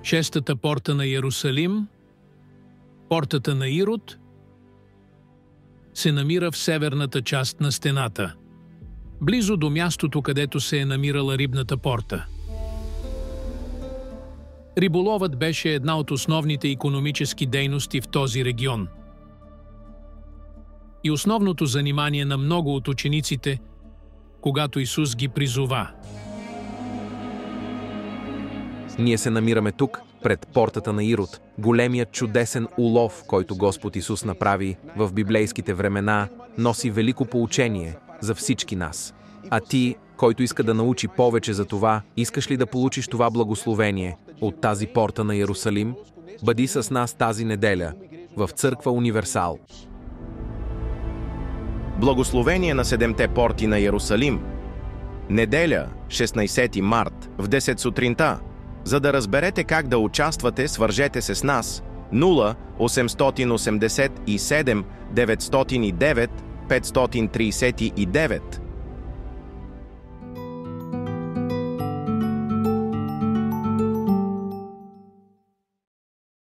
Шестата порта на Йерусалим, портата на Ирод, се намира в северната част на стената, близо до мястото, където се е намирала рибната порта. Риболовът беше една от основните икономически дейности в този регион и основното занимание на много от учениците, когато Исус ги призова. Ние се намираме тук, пред портата на Ирод, големият чудесен улов, който Господ Исус направи в библейските времена, носи велико поучение за всички нас. А ти, който иска да научи повече за това, искаш ли да получиш това благословение от тази порта на Йерусалим? Бъди с нас тази неделя в Църква Универсал. Благословение на 7-те порти на Йерусалим. Неделя, 16 март, в 10 сутринта. За да разберете как да участвате, свържете се с нас 0 887 909 539